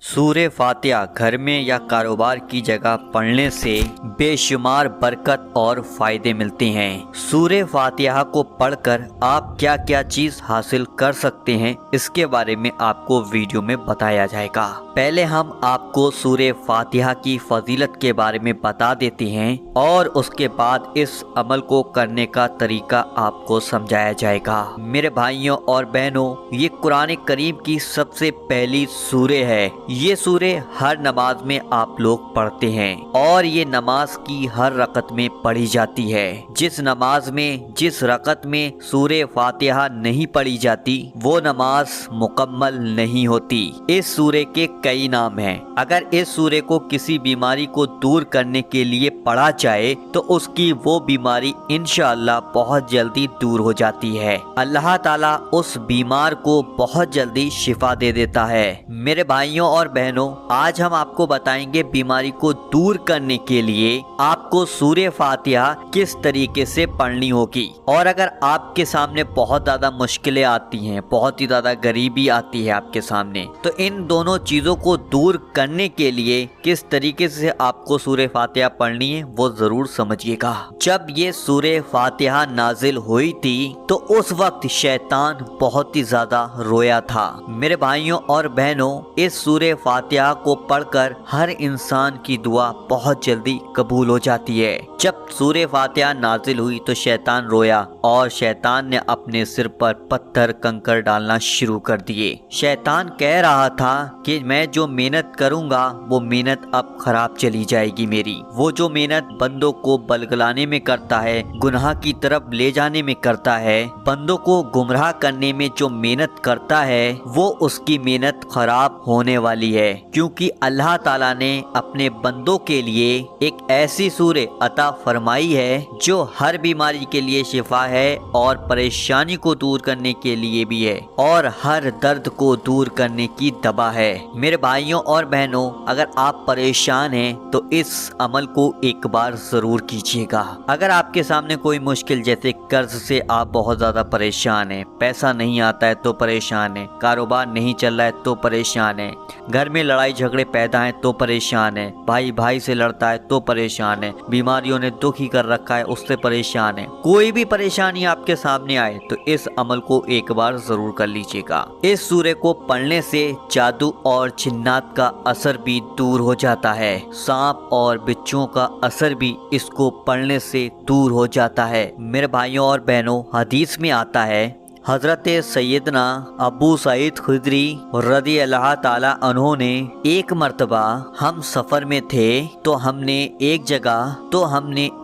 सूरह फातिहा घर में या कारोबार की जगह पढ़ने से बेशुमार बरकत और फायदे मिलते हैं। सूरह फातिहा को पढ़कर आप क्या क्या चीज हासिल कर सकते हैं, इसके बारे में आपको वीडियो में बताया जाएगा। पहले हम आपको सूरह फातिहा की फजीलत के बारे में बता देते हैं और उसके बाद इस अमल को करने का तरीका आपको समझाया जाएगा। मेरे भाइयों और बहनों, ये कुरान करीम की सबसे पहली सूरह है। ये सूरह हर नमाज में आप लोग पढ़ते हैं और ये नमाज की हर रकत में पढ़ी जाती है। जिस नमाज में जिस रकत में सूरह फातिहा नहीं पढ़ी जाती वो नमाज मुकम्मल नहीं होती। इस सूरह के कई नाम हैं। अगर इस सूरह को किसी बीमारी को दूर करने के लिए पढ़ा जाए तो उसकी वो बीमारी इंशाअल्लाह बहुत जल्दी दूर हो जाती है। अल्लाह ताला उस बीमार को बहुत जल्दी शिफा दे देता है। मेरे भाइयों और बहनों, आज हम आपको बताएंगे बीमारी को दूर करने के लिए आपको सूरह फातिहा किस तरीके से पढ़नी होगी। और अगर आपके सामने बहुत ज्यादा मुश्किलें आती हैं, बहुत ही ज्यादा गरीबी आती है आपके सामने, तो इन दोनों चीजों को दूर करने के लिए किस तरीके से आपको सूरह फातिहा पढ़नी है वो जरूर समझिएगा। जब ये सूरह फातिहा नाजिल हुई थी तो उस वक्त शैतान बहुत ही ज्यादा रोया था। मेरे भाइयों और बहनों, इस सूरह फातिहा को पढ़कर हर इंसान की दुआ बहुत जल्दी कबूल हो जाती है। जब सूरह फातिहा नाजिल हुई तो शैतान रोया और शैतान ने अपने सिर पर पत्थर कंकड़ डालना शुरू कर दिए। शैतान कह रहा था कि मैं जो मेहनत करूंगा वो मेहनत अब खराब चली जाएगी मेरी। वो जो मेहनत बंदों को बलगलाने में करता है, गुनाह की तरफ ले जाने में करता है, बंदों को गुमराह करने में जो मेहनत करता है वो उसकी मेहनत खराब होने वाली है। क्योंकि अल्लाह ताला ने अपने बंदों के लिए एक ऐसी सूरह अता फरमाई है जो हर बीमारी के लिए शिफा है और परेशानी को दूर करने के लिए भी है और हर दर्द को दूर करने की दवा है। मेरे भाइयों और बहनों, अगर आप परेशान हैं तो इस अमल को एक बार जरूर कीजिएगा। अगर आपके सामने कोई मुश्किल, जैसे कर्ज से आप बहुत ज्यादा परेशान हैं, पैसा नहीं आता है तो परेशान है, कारोबार नहीं चल रहा है तो परेशान है, घर में लड़ाई झगड़े पैदा हैं तो परेशान है, भाई भाई से लड़ता है तो परेशान है, बीमारियों ने दुखी कर रखा है उससे परेशान है, कोई भी परेशानी आपके सामने आए तो इस अमल को एक बार जरूर कर लीजिएगा। इस सूरह को पढ़ने से जादू और जिन्नात का असर भी दूर हो जाता है। सांप और बिच्छुओं का असर भी इसको पढ़ने से दूर हो जाता है। मेरे भाइयों और बहनों, हदीस में आता है, हजरत सैयदना अबू सईद खुदरी रदी अल्लाह ताला अन्हो ने एक मर्तबा हम सफर में थे तो हमने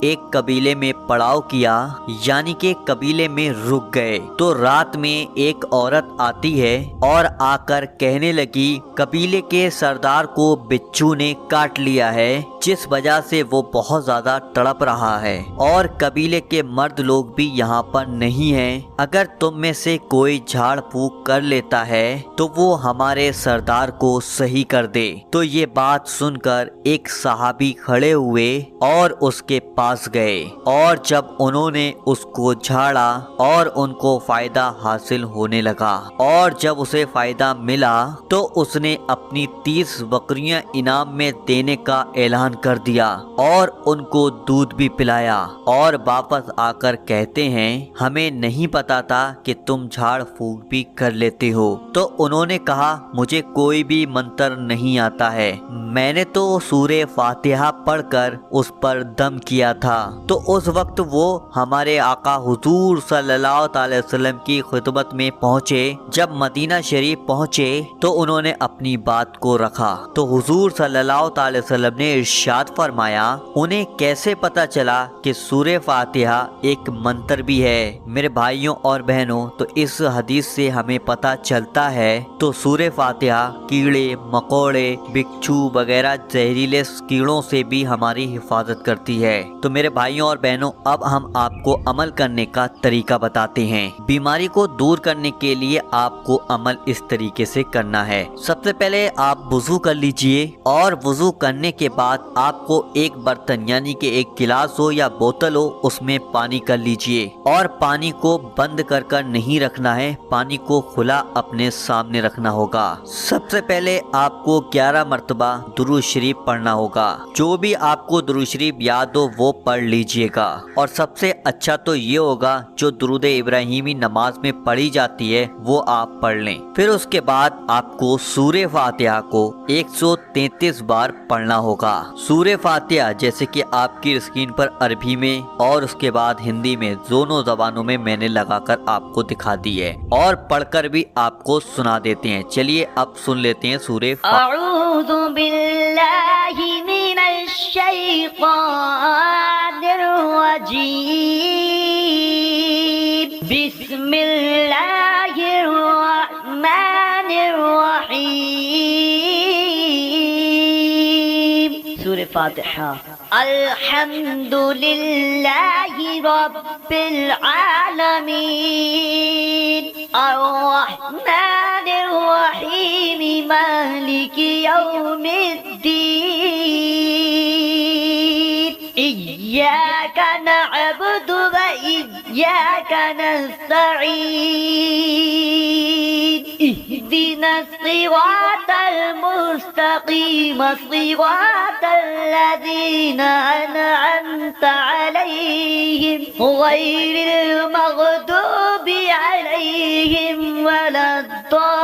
एक कबीले में पड़ाव किया, यानी कि कबीले में रुक गए। तो रात में एक औरत आती है और आकर कहने लगी कबीले के सरदार को बिच्छू ने काट लिया है, जिस वजह से वो बहुत ज्यादा तड़प रहा है और कबीले के मर्द लोग भी यहाँ पर नहीं हैं। अगर तुम में से कोई झाड़ फूक कर लेता है तो वो हमारे सरदार को सही कर दे। तो ये बात सुनकर एक सहाबी खड़े हुए और उसके पास गए और जब उन्होंने उसको झाड़ा और उनको फायदा हासिल होने लगा और जब उसे फायदा मिला तो उसने अपनी 30 बकरियां इनाम में देने का ऐलान कर दिया और उनको दूध भी पिलाया और वापस आकर कहते हैं हमें नहीं पता था कि तुम झाड़ फूक भी कर लेते हो। तो उन्होंने कहा मुझे कोई भी मंत्र नहीं आता है, मैंने तो सूरह फातिहा पढ़कर उस पर दम किया था। तो उस वक्त वो हमारे आका हुजूर सल्लल्लाहु अलैहि वसल्लम की खिदमत में पहुँचे। जब मदीना शरीफ पहुँचे तो उन्होंने अपनी बात को रखा तो हुजूर सल्लल्लाहु अलैहि वसल्लम ने इरशाद फरमाया, उन्हें कैसे पता चला कि सूरह फातिहा एक मंत्र भी है। मेरे भाइयों और बहनों, तो इस हदीस से हमें पता चलता है तो सूरह फातिहा कीड़े मकोड़े बिच्छू वगैरह जहरीले कीड़ों से भी हमारी हिफाजत करती है। तो मेरे भाइयों और बहनों, अब हम आपको अमल करने का तरीका बताते हैं। बीमारी को दूर करने के लिए आपको अमल इस तरीके से करना है। सबसे पहले आप वुजू कर लीजिए और वुजू करने के बाद آپ کو ایک برتن یعنی کہ ایک گلاس ہو یا بوتل ہو اس میں پانی کر لیجئے اور پانی کو بند کر کر نہیں رکھنا ہے، پانی کو کھلا اپنے سامنے رکھنا ہوگا۔ سب سے پہلے آپ کو 11 مرتبہ درود شریف پڑھنا ہوگا، جو بھی آپ کو درود شریف یاد ہو وہ پڑھ لیجئے گا، اور سب سے اچھا تو یہ ہوگا جو درود ابراہیمی نماز میں پڑھی جاتی ہے وہ آپ پڑھ لیں۔ پھر اس کے بعد آپ کو سورہ فاتحہ کو 133 بار پڑھنا ہوگا۔ سورہ فاتحہ جیسے کہ آپ کی اسکرین پر عربی میں اور اس کے بعد ہندی میں دونوں زبانوں میں نے لگا کر آپ کو دکھا دی ہے، اور پڑھ کر بھی آپ کو سنا دیتے ہیں۔ چلیے اب سن لیتے ہیں سورہ اعوذ باللہ من الشیطان الرجیم، بسم اللہ الرحمن الرحیم۔ سورہ فاتحہ۔ الحمد للہ رب العالمین، الرحمن الرحیم، مالک یوم الدین، ایاک نعبد و ایاک نستعین، اهدنا الصراط المستقیم، صراط الذین انعمت علیہم غیر المغضوب علیہم ولا الضالین۔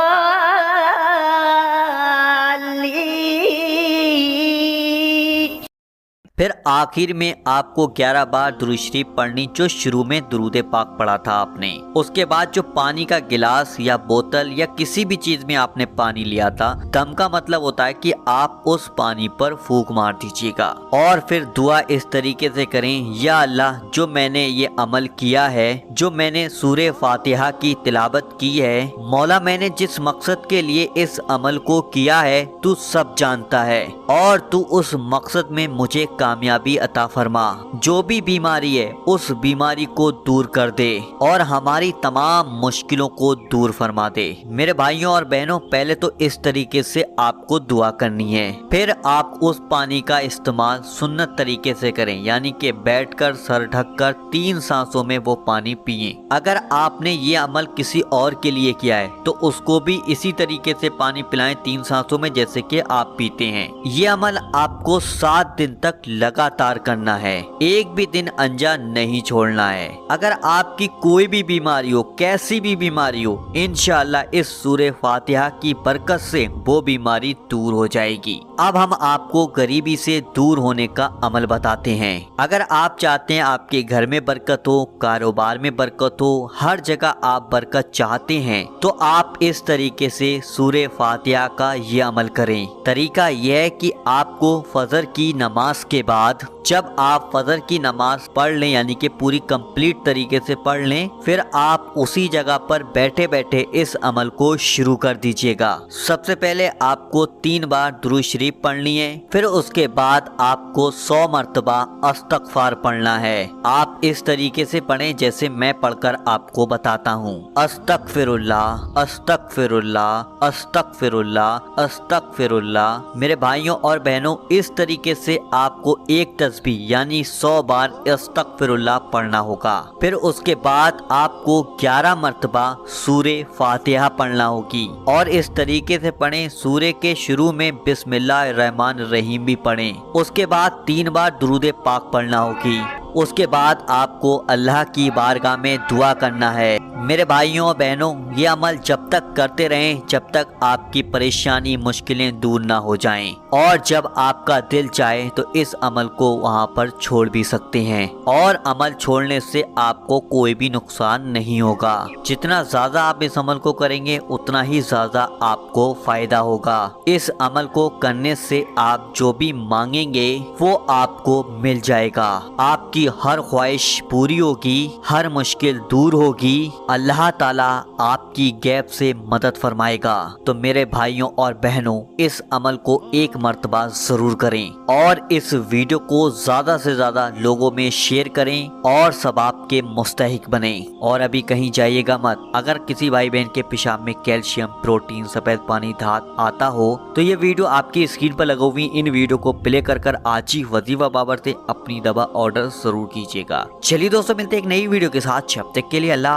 پھر آخر میں آپ کو 11 بار درود شریف پڑھنی جو شروع میں درود پاک پڑھا تھا آپ نے۔ اس کے بعد جو پانی کا گلاس یا بوتل یا کسی بھی چیز میں آپ نے پانی لیا تھا، دم کا مطلب ہوتا ہے کہ آپ اس پانی پر پھونک مار دیجیے گا، اور پھر دعا اس طریقے سے کریں، یا اللہ جو میں نے یہ عمل کیا ہے، جو میں نے سورہ فاتحہ کی تلاوت کی ہے، مولا میں نے جس مقصد کے لیے اس عمل کو کیا ہے تو سب جانتا ہے، اور تو اس مقصد میں مجھے کامیابی عطا فرما، جو بھی بیماری ہے اس بیماری کو دور کر دے اور ہماری تمام مشکلوں کو دور فرما دے۔ میرے بھائیوں اور بہنوں، پہلے تو اس طریقے سے آپ کو دعا کرنی ہے، پھر آپ اس پانی کا استعمال سنت طریقے سے کریں، یعنی کہ بیٹھ کر سر ڈھک کر 3 سانسوں میں وہ پانی پئیں۔ اگر آپ نے یہ عمل کسی اور کے لیے کیا ہے تو اس کو بھی اسی طریقے سے پانی پلائیں 3 سانسوں میں جیسے کہ آپ پیتے ہیں۔ یہ عمل آپ کو 7 دن تک لگاتار کرنا ہے، ایک بھی دن انجا نہیں چھوڑنا ہے۔ اگر آپ کی کوئی بھی بیماری ہو، کیسی بھی بیماری ہو، انشاءاللہ اس سورہ فاتحہ کی برکت سے وہ بیماری دور ہو جائے گی۔ اب ہم آپ کو غریبی سے دور ہونے کا عمل بتاتے ہیں۔ اگر آپ چاہتے ہیں آپ کے گھر میں برکت ہو، کاروبار میں برکت ہو، ہر جگہ آپ برکت چاہتے ہیں، تو آپ اس طریقے سے سورہ فاتحہ کا یہ عمل کریں۔ طریقہ یہ ہے کہ آپ کو فجر کی نماز کے بعد جب آپ فجر کی نماز پڑھ لیں، یعنی کہ پوری کمپلیٹ طریقے سے پڑھ لیں، پھر آپ اسی جگہ پر بیٹھے بیٹھے اس عمل کو شروع کر دیجئے گا۔ سب سے پہلے آپ کو 3 بار درود شریف پڑھنی ہے، پھر اس کے بعد آپ کو 100 مرتبہ استغفار پڑھنا ہے۔ آپ اس طریقے سے پڑھیں جیسے میں پڑھ کر آپ کو بتاتا ہوں۔ استغفر اللہ، استغفر اللہ، استغفر اللہ، استغفر اللہ۔ میرے بھائیوں اور بہنوں، اس طریقے سے آپ کو ایک تسبیح یعنی 100 بار استغفر اللہ پڑھنا ہوگا۔ پھر اس کے بعد آپ کو 11 مرتبہ سورہ فاتحہ پڑھنا ہوگی، اور اس طریقے سے پڑھیں سورہ کے شروع میں بسم اللہ الرحمن الرحیم بھی پڑھیں۔ اس کے بعد 3 بار درود پاک پڑھنا ہوگی۔ اس کے بعد آپ کو اللہ کی بارگاہ میں دعا کرنا ہے۔ میرے بھائیوں اور بہنوں، یہ عمل جب تک کرتے رہیں جب تک آپ کی پریشانی مشکلیں دور نہ ہو جائیں، اور جب آپ کا دل چاہے تو اس عمل کو وہاں پر چھوڑ بھی سکتے ہیں، اور عمل چھوڑنے سے آپ کو کوئی بھی نقصان نہیں ہوگا۔ جتنا زیادہ آپ اس عمل کو کریں گے اتنا ہی زیادہ آپ کو فائدہ ہوگا۔ اس عمل کو کرنے سے آپ جو بھی مانگیں گے وہ آپ کو مل جائے گا، آپ کی ہر خواہش پوری ہوگی، ہر مشکل دور ہوگی، اللہ تعالیٰ آپ کی غیب سے مدد فرمائے گا۔ تو میرے بھائیوں اور بہنوں، اس عمل کو ایک مرتبہ ضرور کریں، اور اس ویڈیو کو زیادہ سے زیادہ لوگوں میں شیئر کریں اور ثواب کے مستحق بنیں۔ اور ابھی کہیں جائیے گا مت، اگر کسی بھائی بہن کے پیشاب میں کیلشیم، پروٹین، سفید पानी धात आता हो तो ये वीडियो आपकी स्क्रीन पर लगी हुई इन वीडियो को प्ले कर आज ही वजीफा बाबर से अपनी दवा ऑर्डर जरूर कीजिएगा। चलिए दोस्तों, मिलते हैं एक नई वीडियो के साथ। जब तक के लिए अल्लाह।